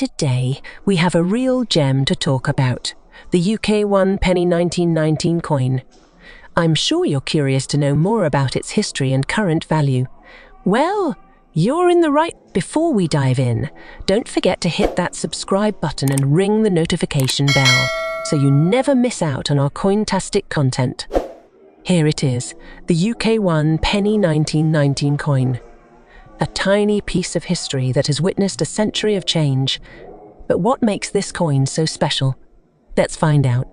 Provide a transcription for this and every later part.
today we have a real gem to talk about, the UK 1 penny 1919 coin. I'm sure you're curious to know more about its history and current value. Well, you're in the right. Before we dive in, don't forget to hit that subscribe button and ring the notification bell so you never miss out on our cointastic content. Here it is, the UK 1 penny 1919 coin. A tiny piece of history that has witnessed a century of change. But what makes this coin so special? Let's find out.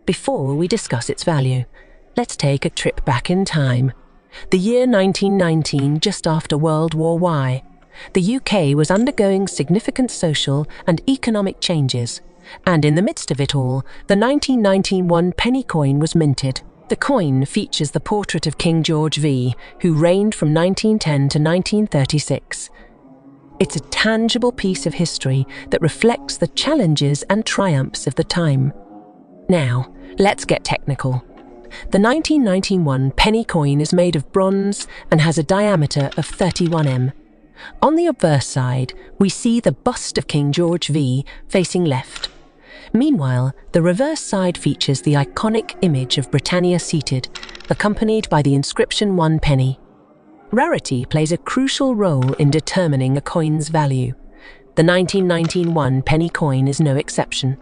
Before we discuss its value, let's take a trip back in time. The year 1919, just after World War I, the UK was undergoing significant social and economic changes, and in the midst of it all, the 1991 penny coin was minted. The coin features the portrait of King George V, who reigned from 1910 to 1936. It's a tangible piece of history that reflects the challenges and triumphs of the time. Now, let's get technical. The 1991 penny coin is made of bronze and has a diameter of 31 mm. On the obverse side, we see the bust of King George V facing left. Meanwhile, the reverse side features the iconic image of Britannia seated, accompanied by the inscription 1 penny. Rarity plays a crucial role in determining a coin's value. The 1991 penny coin is no exception.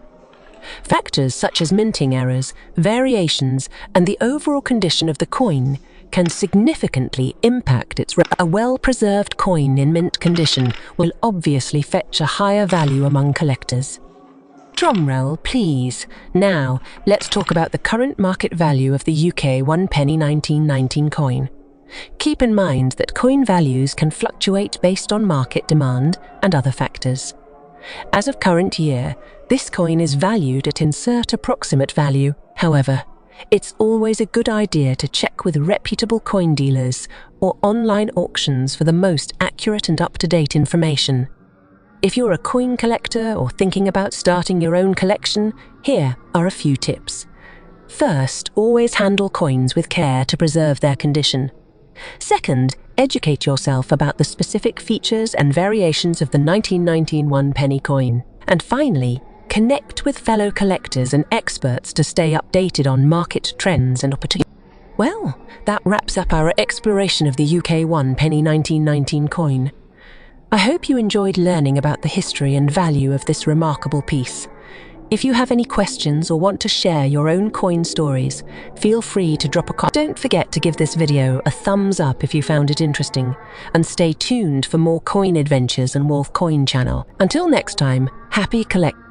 Factors such as minting errors, variations, and the overall condition of the coin can significantly impact its A well-preserved coin in mint condition will obviously fetch a higher value among collectors. Drumroll, please. Now, let's talk about the current market value of the UK 1 penny 1919 coin. Keep in mind that coin values can fluctuate based on market demand and other factors. As of current year, this coin is valued at insert approximate value. However, it's always a good idea to check with reputable coin dealers or online auctions for the most accurate and up-to-date information. If you're a coin collector or thinking about starting your own collection, here are a few tips. First, always handle coins with care to preserve their condition. Second, educate yourself about the specific features and variations of the 1991 penny coin. And finally, connect with fellow collectors and experts to stay updated on market trends and opportunities. Well, that wraps up our exploration of the UK 1 penny 1919 coin. I hope you enjoyed learning about the history and value of this remarkable piece. If you have any questions or want to share your own coin stories, feel free to drop a comment. Don't forget to give this video a thumbs up if you found it interesting, and stay tuned for more coin adventures on Wolf Coin channel. Until next time, happy collecting.